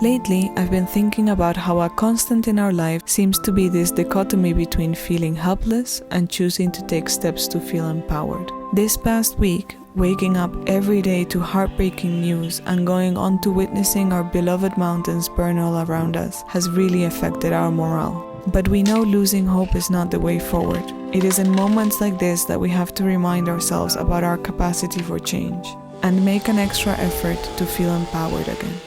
Lately, I've been thinking about how a constant in our life seems to be this dichotomy between feeling helpless and choosing to take steps to feel empowered. This past week, waking up every day to heartbreaking news and going on to witnessing our beloved mountains burn all around us has really affected our morale. But we know losing hope is not the way forward. It is in moments like this that we have to remind ourselves about our capacity for change and make an extra effort to feel empowered again.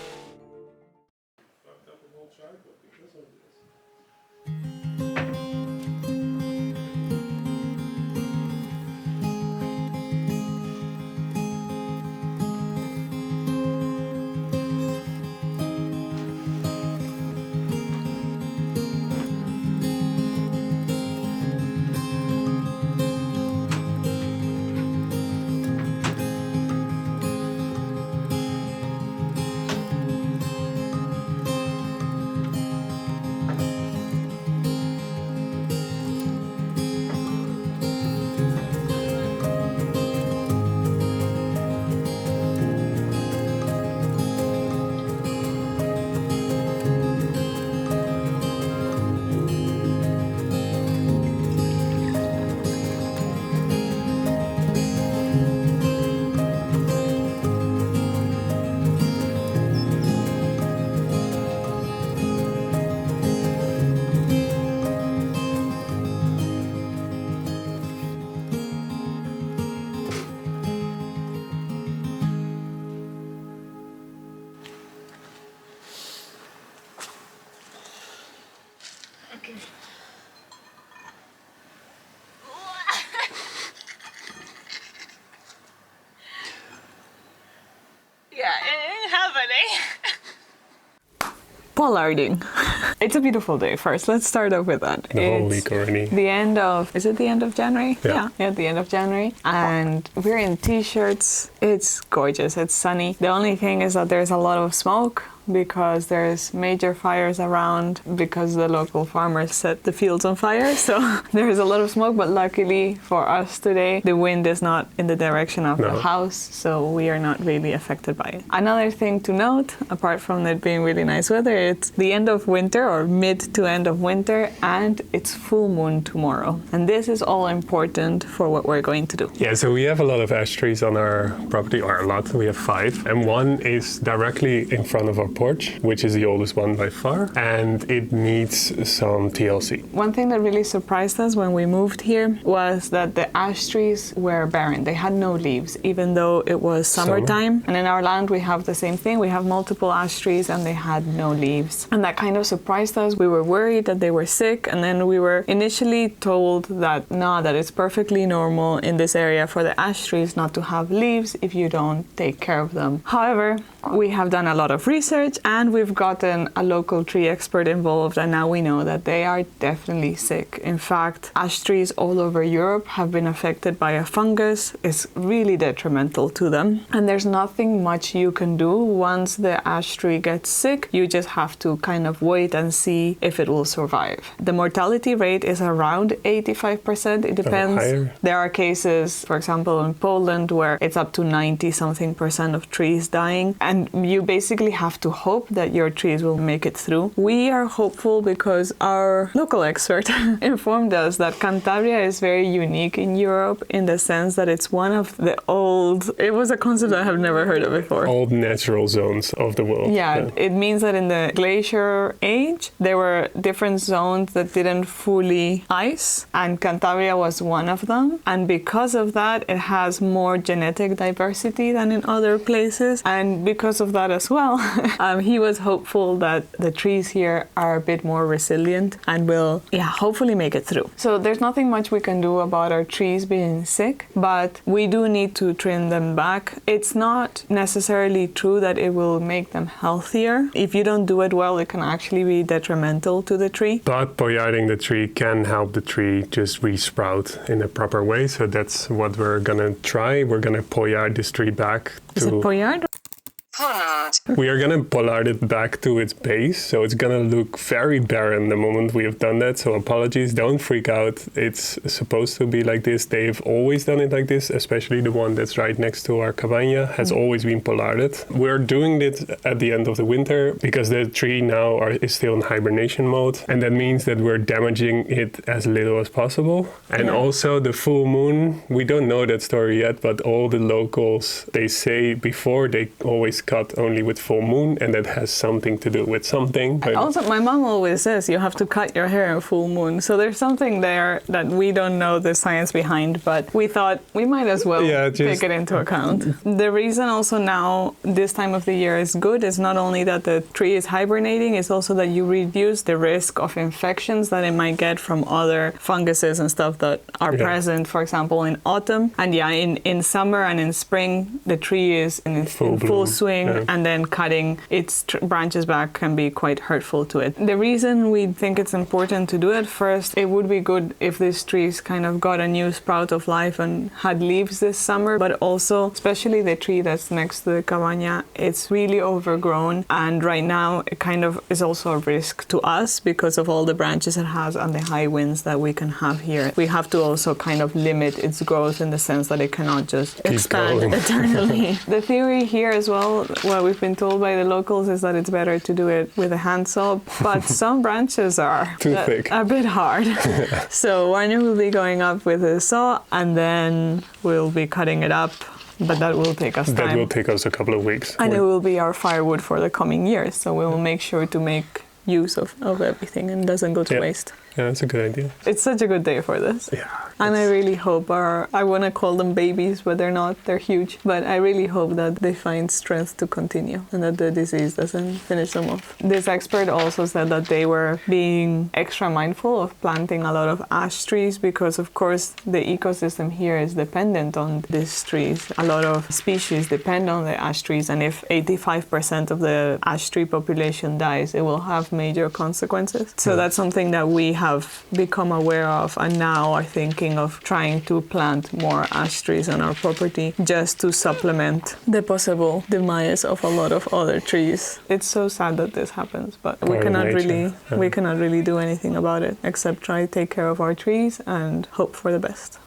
Yeah, it ain't happening. Pollarding. It's a beautiful day first. Let's start off with that. The whole week already. The end of, is it the end of January? Yeah, the end of January. And we're in t-shirts. It's gorgeous. It's sunny. The only thing is that there's a lot of smoke because there's major fires around because the local farmers set the fields on fire. So there's a lot of smoke, but luckily for us today, the wind is not in the direction of the house, so we are not really affected by it. Another thing to note, apart from it being really nice weather, it's the end of winter or mid to end of winter, and it's full moon tomorrow. And this is all important for what we're going to do. Yeah, so we have a lot of ash trees on our property, or a lot, we have 5. And one is directly in front of our porch, which is the oldest one by far, and it needs some TLC. One thing that really surprised us when we moved here was that the ash trees were barren. They had no leaves, even though it was summertime. And in our land, we have the same thing. We have multiple ash trees and they had no leaves. And that kind of surprised us. We were worried that they were sick, and then we were initially told that that it's perfectly normal in this area for the ash trees not to have leaves if you don't take care of them. However, we have done a lot of research and we've gotten a local tree expert involved, and now we know that they are definitely sick. In fact, ash trees all over Europe have been affected by a fungus. It's really detrimental to them, and there's nothing much you can do once the ash tree gets sick. You just have to kind of wait and see if it will survive. The mortality rate is around 85%. It depends. There are cases, for example, in Poland, where it's up to 90-something% of trees dying, and you basically have to hope that your trees will make it through. We are hopeful because our local expert informed us that Cantabria is very unique in Europe in the sense that it's one of the it was a concept I have never heard of before. Old natural zones of the world. Yeah, it means that in the glacier age, there were different zones that didn't fully ice, and Cantabria was one of them. And because of that, it has more genetic diversity than in other places. And because of that as well, he was hopeful that the trees here are a bit more resilient and will, hopefully make it through. So there's nothing much we can do about our trees being sick, but we do need to trim them back. It's not necessarily true that it will make them healthier. If you don't do it well, it can actually be detrimental to the tree. But pollarding the tree can help the tree just re-sprout in a proper way. So that's what we're gonna try. We're gonna pollard this tree back to... Is it pollard? Pollard. not. We are gonna pollard it back to its base, so it's gonna look very barren the moment we have done that. So apologies, don't freak out. It's supposed to be like this. They've always done it like this, especially the one that's right next to our cabana has always been pollarded. We're doing it at the end of the winter because the tree now is still in hibernation mode, and that means that we're damaging it as little as possible. And also the full moon, we don't know that story yet, but all the locals, they say before they always cut only with full moon, and that has something to do with something. But also, my mom always says you have to cut your hair in full moon. So there's something there that we don't know the science behind, but we thought we might as well take it into account. The reason also now this time of the year is good is not only that the tree is hibernating, it's also that you reduce the risk of infections that it might get from other funguses and stuff that are present, for example, in autumn. And in summer and in spring, the tree is in full swing, and then cutting its branches back can be quite hurtful to it. The reason we think it's important to do it, first, it would be good if these trees kind of got a new sprout of life and had leaves this summer, but also, especially the tree that's next to the cabana, it's really overgrown, and right now it kind of is also a risk to us because of all the branches it has and the high winds that we can have here. We have to also kind of limit its growth in the sense that it cannot just expand eternally. The theory here as well, what we've been told by the locals, is that it's better to do it with a handsaw, but some branches are too thick, a bit hard. So one will be going up with a saw, and then we'll be cutting it up. But that will take us time. That will take us a couple of weeks. And it will be our firewood for the coming years. So we will make sure to make use of everything and doesn't go to waste. Yeah, that's a good idea. It's such a good day for this. Yeah. And I really hope I want to call them babies, but they're not, they're huge. But I really hope that they find strength to continue and that the disease doesn't finish them off. This expert also said that they were being extra mindful of planting a lot of ash trees because, of course, the ecosystem here is dependent on these trees. A lot of species depend on the ash trees, and if 85% of the ash tree population dies, it will have major consequences. So that's something that we have become aware of, and now are thinking of trying to plant more ash trees on our property just to supplement the possible demise of a lot of other trees. It's so sad that this happens, but we cannot really do anything about it except try to take care of our trees and hope for the best.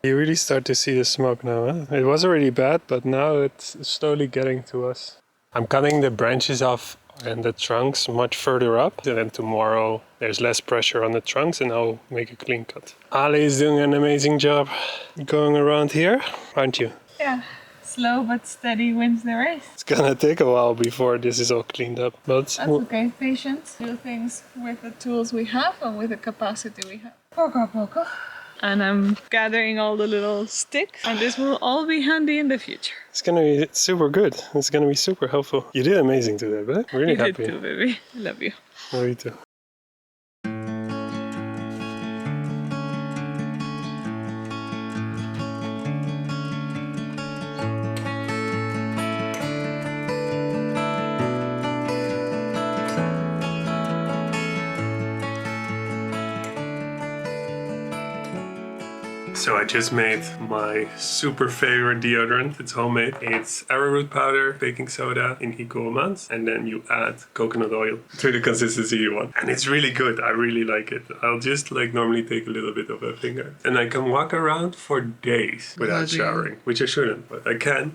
You really start to see the smoke now, huh? It was already bad, but now it's slowly getting to us. I'm cutting the branches off and the trunks much further up, and then tomorrow there's less pressure on the trunks and I'll make a clean cut. Ali is doing an amazing job going around here, aren't you? Yeah, slow but steady wins the race. It's gonna take a while before this is all cleaned up, but that's okay. Patience. Do things with the tools we have and with the capacity we have. Poco a poco. And I'm gathering all the little sticks, and this will all be handy in the future. It's gonna be super good. It's gonna be super helpful. You did amazing today, babe. Really happy. You did too, baby. I love you. Love you too. So I just made my super favorite deodorant. It's homemade. It's arrowroot powder, baking soda in equal amounts, and then you add coconut oil to the consistency you want. And it's really good. I really like it. I'll just normally take a little bit of a finger. And I can walk around for days without showering, which I shouldn't, but I can.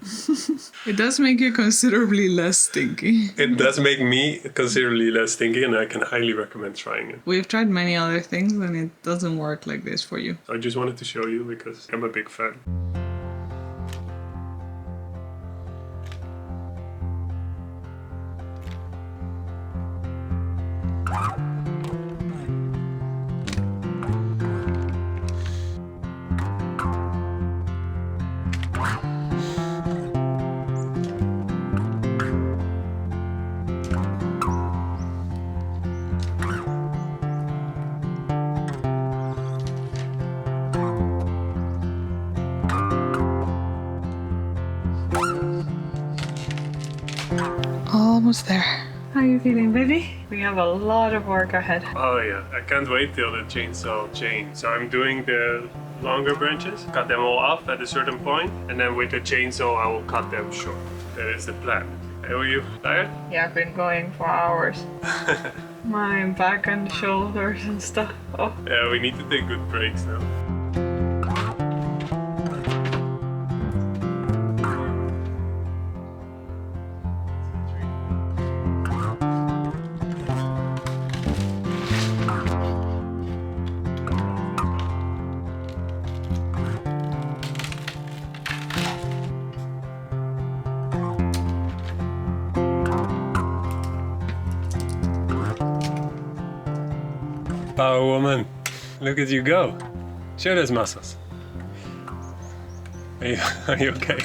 It does make you considerably less stinky. It does make me considerably less stinky, and I can highly recommend trying it. We've tried many other things and it doesn't work like this for you. I just wanted to show you because I'm a big fan. Almost there. How are you feeling, baby? We have a lot of work ahead. Oh yeah, I can't wait till the chainsaw change. So I'm doing the longer branches, cut them all off at a certain point, and then with the chainsaw I will cut them short. That is the plan. How are you? Tired? Yeah, I've been going for hours. My back and shoulders and stuff. Oh. Yeah, we need to take good breaks now. Power woman, look at you go. Show those muscles. Are you okay?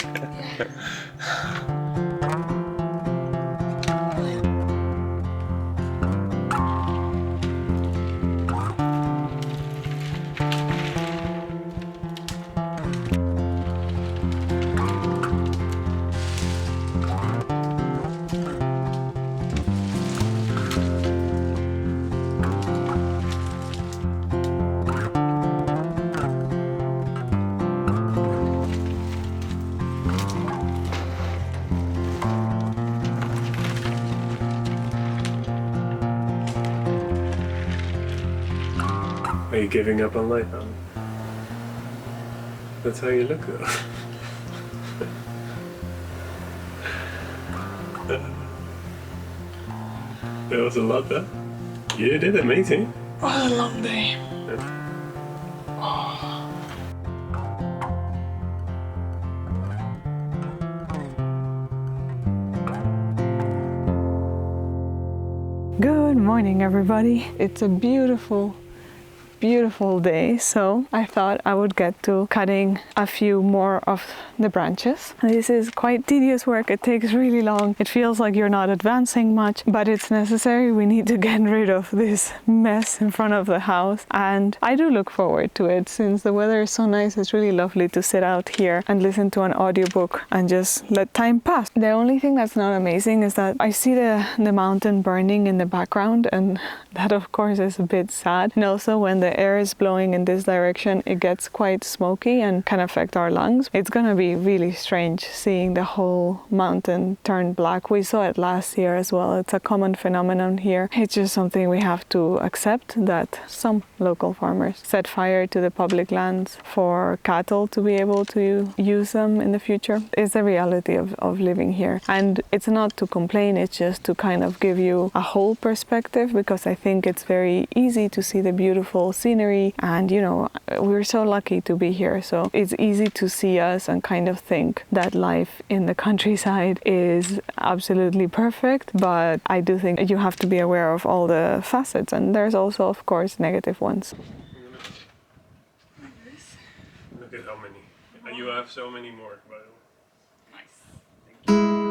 Are you giving up on life, huh? That's how you look, though. That was a lot, huh? You did amazing. What a long day. Good morning, everybody. It's a beautiful day, so I thought I would get to cutting a few more of the branches. This is quite tedious work. It takes really long. It feels like you're not advancing much, but it's necessary. We need to get rid of this mess in front of the house, and I do look forward to it. Since the weather is so nice, it's really lovely to sit out here and listen to an audiobook and just let time pass. The only thing that's not amazing is that I see the mountain burning in the background, and that of course is a bit sad. And also when the air is blowing in this direction, it gets quite smoky and can affect our lungs. It's gonna be really strange seeing the whole mountain turn black. We saw it last year as well. It's a common phenomenon here. It's just something we have to accept, that some local farmers set fire to the public lands for cattle to be able to use them in the future. It's the reality of living here. And it's not to complain, it's just to kind of give you a whole perspective, because I think it's very easy to see the beautiful scenery, and you know, we're so lucky to be here, so it's easy to see us and kind of think that life in the countryside is absolutely perfect, but I do think you have to be aware of all the facets, and there's also of course negative ones. Look at how many. And you have so many more, by the way. Nice. Thank you.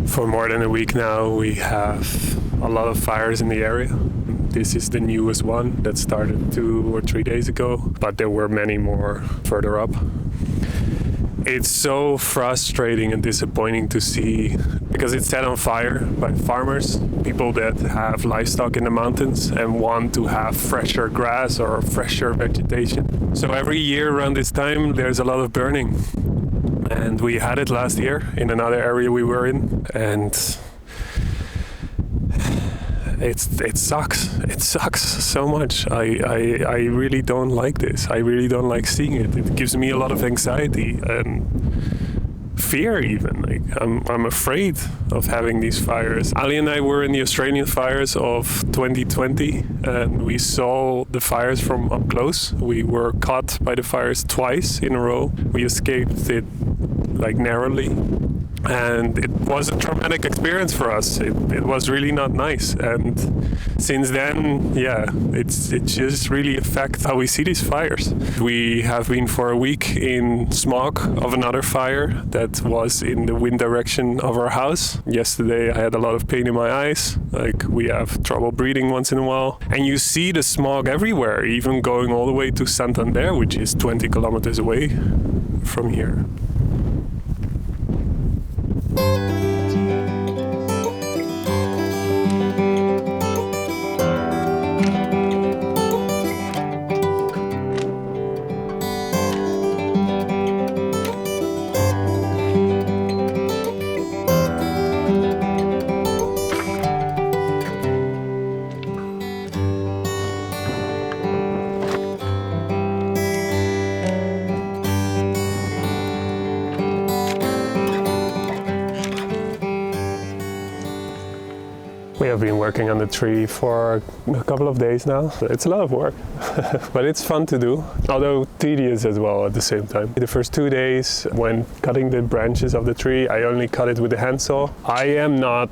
For more than a week now, we have a lot of fires in the area. This is the newest one that started 2 or 3 days ago, but there were many more further up. It's so frustrating and disappointing to see, because it's set on fire by farmers, people that have livestock in the mountains and want to have fresher grass or fresher vegetation. So every year around this time there's a lot of burning, and we had it last year in another area we were in, and it sucks. It sucks so much. I really don't like this. I really don't like seeing it. It gives me a lot of anxiety and fear even. Like I'm afraid of having these fires. Ali and I were in the Australian fires of 2020, and we saw the fires from up close. We were caught by the fires twice in a row. We escaped it like narrowly, and it was a traumatic experience for us. It was really not nice, and since then, it just really affects how we see these fires. We have been for a week in smog of another fire that was in the wind direction of our house. Yesterday I had a lot of pain in my eyes, like we have trouble breathing once in a while, and you see the smog everywhere, even going all the way to Santander, which is 20 kilometers away from here. We have been working on the tree for a couple of days now. It's a lot of work, but it's fun to do, although tedious as well at the same time. The first 2 days when cutting the branches of the tree, I only cut it with a handsaw. I am not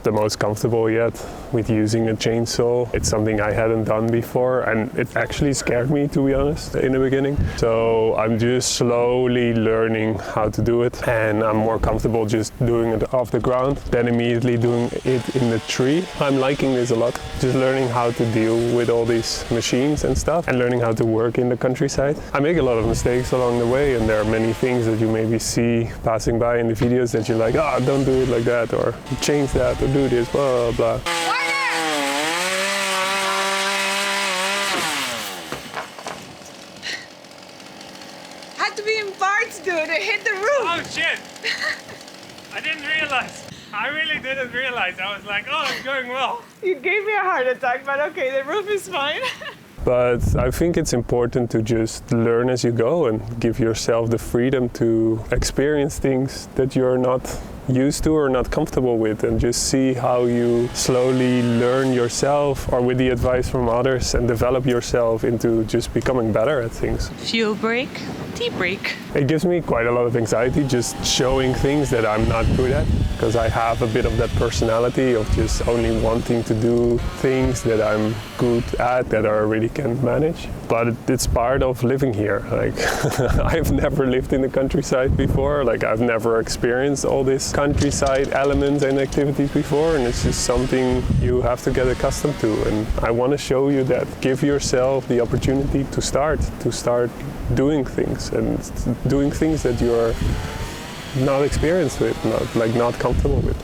the most comfortable yet with using a chainsaw. It's something I hadn't done before, and it actually scared me, to be honest, in the beginning. So I'm just slowly learning how to do it, and I'm more comfortable just doing it off the ground than immediately doing it in the tree. I'm liking this a lot, just learning how to deal with all these machines and stuff, and learning how to work in the countryside. I make a lot of mistakes along the way, and there are many things that you maybe see passing by in the videos that you're like, oh, don't do it like that, or change that, or do this, blah, blah. Had to be in parts, dude. It hit the roof. Oh shit! I didn't realize. I really didn't realize. I was like, oh, it's going well. You gave me a heart attack, but okay, the roof is fine. But I think it's important to just learn as you go and give yourself the freedom to experience things that you're not used to or not comfortable with, and just see how you slowly learn yourself or with the advice from others and develop yourself into just becoming better at things. Fuel break, tea break. It gives me quite a lot of anxiety just showing things that I'm not good at, because I have a bit of that personality of just only wanting to do things that I'm good at, that I really can manage. But it's part of living here. Like I've never lived in the countryside before. Like I've never experienced all this countryside elements and activities before, and it's just something you have to get accustomed to. And I want to show you that. Give yourself the opportunity to start doing things, and doing things that you're not experienced with, not comfortable with.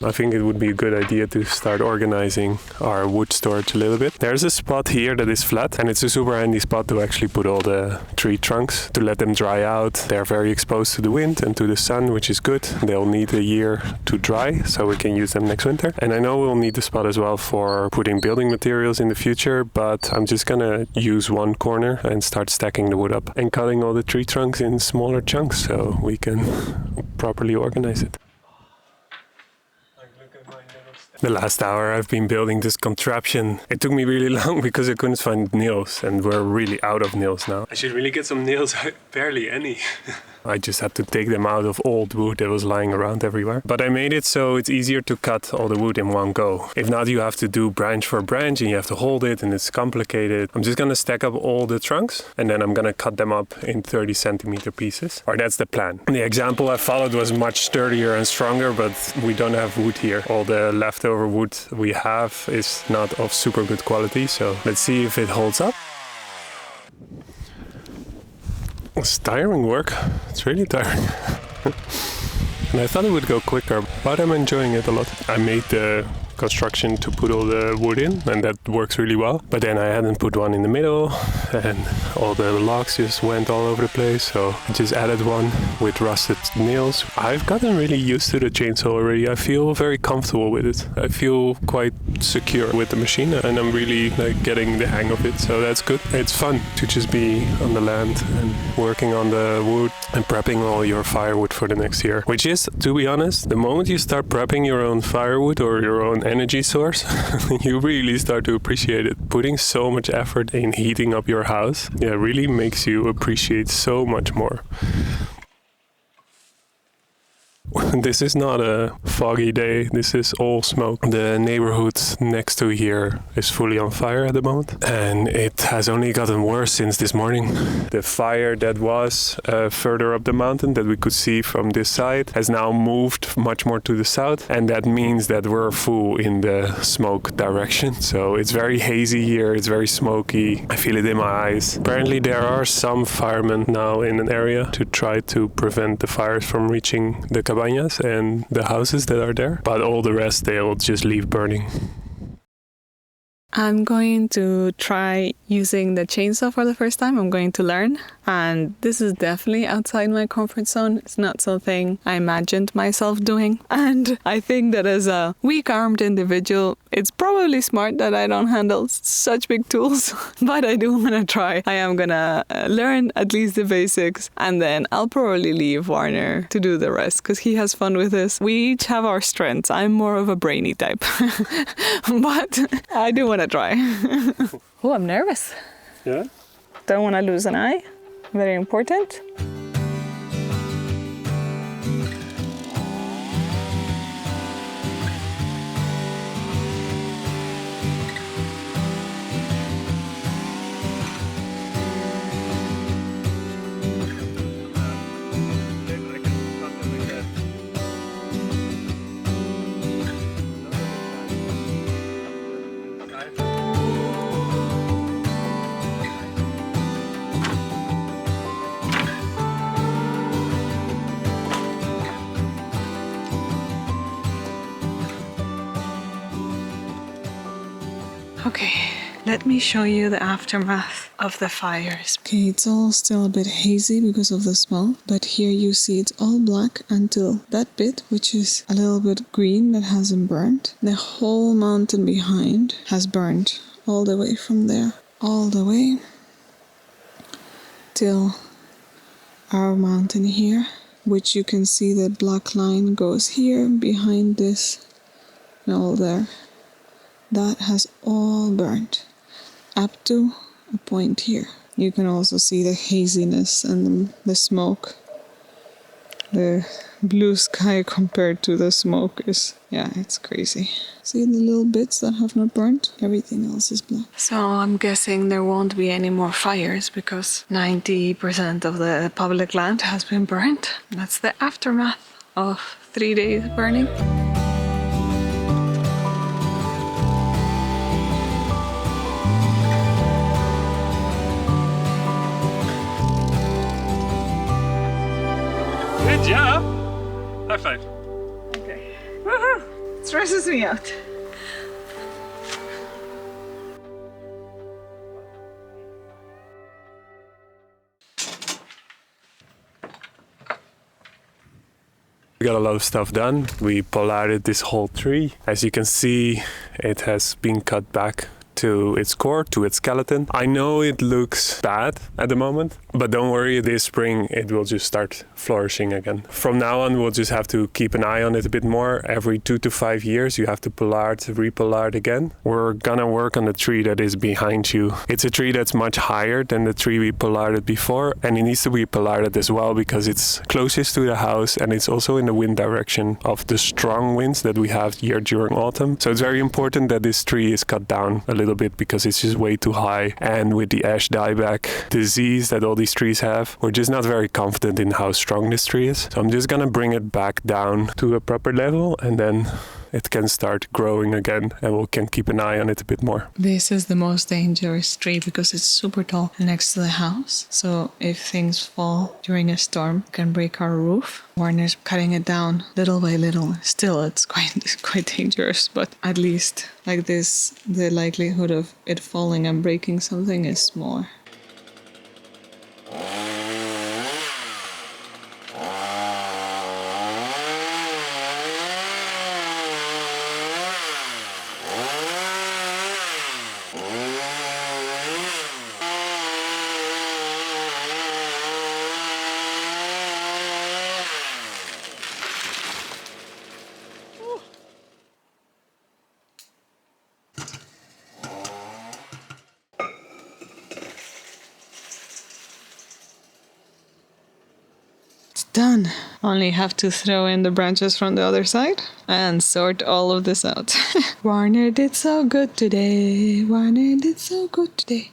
I think it would be a good idea to start organizing our wood storage a little bit. There's a spot here that is flat, and it's a super handy spot to actually put all the tree trunks to let them dry out. They're very exposed to the wind and to the sun, which is good. They'll need a year to dry, so we can use them next winter. And I know we'll need the spot as well for putting building materials in the future, but I'm just gonna use one corner and start stacking the wood up and cutting all the tree trunks in smaller chunks so we can properly organize it. Look at my little The last hour I've been building this contraption. It took me really long because I couldn't find nails, and we're really out of nails now. I should really get some nails, barely any. I just had to take them out of old wood that was lying around everywhere. But I made it so it's easier to cut all the wood in one go. If not, you have to do branch for branch and you have to hold it and it's complicated. I'm just gonna stack up all the trunks and then I'm gonna cut them up in 30 centimeter pieces. Or that's the plan. The example I followed was much sturdier and stronger, but we don't have wood here. All the leftover wood we have is not of super good quality, so let's see if it holds up. It's tiring work. It's really tiring. And I thought it would go quicker, but I'm enjoying it a lot. I made the construction to put all the wood in, and that works really well. But then I hadn't put one in the middle, and all the logs just went all over the place. So I just added one with rusted nails. I've gotten really used to the chainsaw already. I feel very comfortable with it. I feel quite secure with the machine, and I'm really getting the hang of it. So that's good. It's fun to just be on the land and working on the wood and prepping all your firewood for the next year. Which is, to be honest, the moment you start prepping your own firewood or your own energy source, you really start to appreciate it. Putting so much effort in heating up your house, really makes you appreciate so much more. This is not a foggy day, this is all smoke. The neighborhood next to here is fully on fire at the moment, and it has only gotten worse since this morning. The fire that was further up the mountain that we could see from this side has now moved much more to the south, and that means that we're full in the smoke direction. So it's very hazy here, it's very smoky. I feel it in my eyes. Apparently there are some firemen now in an area to try to prevent the fires from reaching the cabañas and the houses that are there, but all the rest they'll just leave burning. I'm going to try using the chainsaw for the first time. I'm going to learn, and this is definitely outside my comfort zone. It's not something I imagined myself doing, and I think that as a weak-armed individual, it's probably smart that I don't handle such big tools, but I do want to try. I am gonna learn at least the basics, and then I'll probably leave Warner to do the rest because he has fun with this. We each have our strengths. I'm more of a brainy type, but I do want to try. Oh, I'm nervous. Yeah? Don't want to lose an eye. Very important. Okay, let me show you the aftermath of the fires. Okay, it's all still a bit hazy because of the smell, but here you see it's all black until that bit, which is a little bit green that hasn't burned. The whole mountain behind has burned all the way from there, all the way till our mountain here, which you can see the black line goes here behind this and all there. That has all burnt up to a point here. You can also see the haziness and the smoke. The blue sky compared to the smoke is, it's crazy. See the little bits that have not burnt? Everything else is black. So I'm guessing there won't be any more fires because 90% of the public land has been burnt. That's the aftermath of 3 days burning. Good job! High five. Okay. Woohoo! Stresses me out. We got a lot of stuff done. We pollarded this whole tree. As you can see, it has been cut back to its core, to its skeleton. I know it looks bad at the moment, but don't worry, this spring it will just start flourishing again. From now on, we'll just have to keep an eye on it a bit more. Every 2 to 5 years, you have to pollard, repollard again. We're gonna work on the tree that is behind you. It's a tree that's much higher than the tree we pollarded before, and it needs to be pollarded as well because it's closest to the house and it's also in the wind direction of the strong winds that we have here during autumn. So it's very important that this tree is cut down a little bit because it's just way too high. And with the ash dieback disease that all these trees have, we're just not very confident in how strong this tree is. So I'm just gonna bring it back down to a proper level and then it can start growing again and we can keep an eye on it a bit more. This is the most dangerous tree because it's super tall next to the house. So if things fall during a storm, it can break our roof. Warner's cutting it down little by little. Still, it's quite dangerous, but at least like this, the likelihood of it falling and breaking something is smaller. Done. Only have to throw in the branches from the other side and sort all of this out. Warner did so good today. Warner did so good today.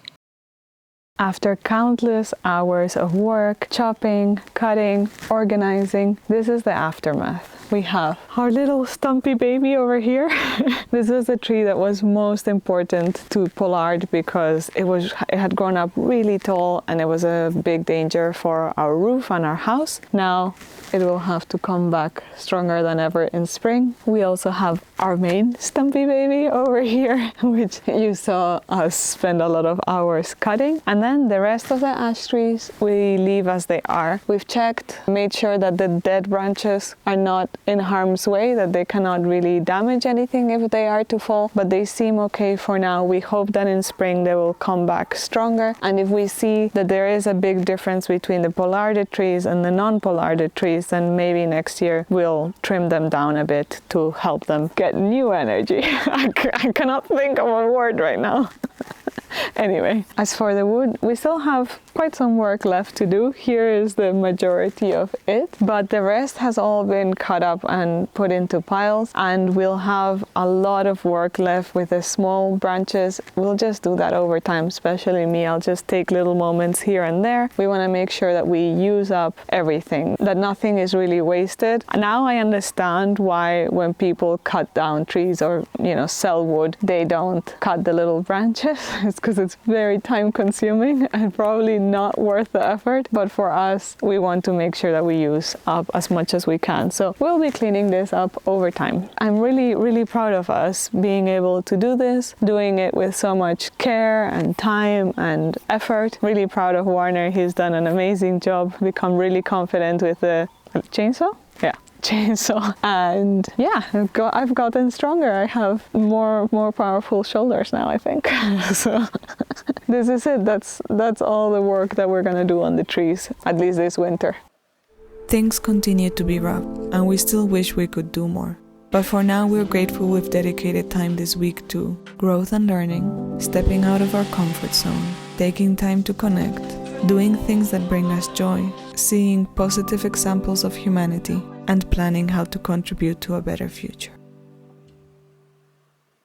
After countless hours of work, chopping, cutting, organizing, this is the aftermath. We have our little stumpy baby over here. This was the tree that was most important to pollard because it had grown up really tall and it was a big danger for our roof and our house. Now it will have to come back stronger than ever in spring. We also have our main stumpy baby over here, which you saw us spend a lot of hours cutting. And then the rest of the ash trees we leave as they are. We've checked, made sure that the dead branches are not in harm's way, that they cannot really damage anything if they are to fall, but they seem okay for now. We hope that in spring they will come back stronger, and if we see that there is a big difference between the pollarded trees and the non-pollarded trees, then maybe next year we'll trim them down a bit to help them get new energy. I cannot think of a word right now. Anyway, as for the wood, we still have quite some work left to do. Here is the majority of it, but the rest has all been cut up and put into piles, and we'll have a lot of work left with the small branches. We'll just do that over time, especially me. I'll just take little moments here and there. We want to make sure that we use up everything, that nothing is really wasted. Now I understand why when people cut down trees or, sell wood, they don't cut the little branches. It's because it's very time consuming and probably not worth the effort. But for us, we want to make sure that we use up as much as we can. So we'll be cleaning this up over time. I'm really, really proud of us being able to do this, doing it with so much care and time and effort. Really proud of Warner. He's done an amazing job, become really confident with the chainsaw. Yeah. Chainsaw, and yeah, I've gotten stronger. I have more powerful shoulders now, I think. So this is it. That's all the work that we're gonna do on the trees, at least this winter. Things continue to be rough, and we still wish we could do more. But for now, we're grateful we've dedicated time this week to growth and learning, stepping out of our comfort zone, taking time to connect, doing things that bring us joy, seeing positive examples of humanity, and planning how to contribute to a better future.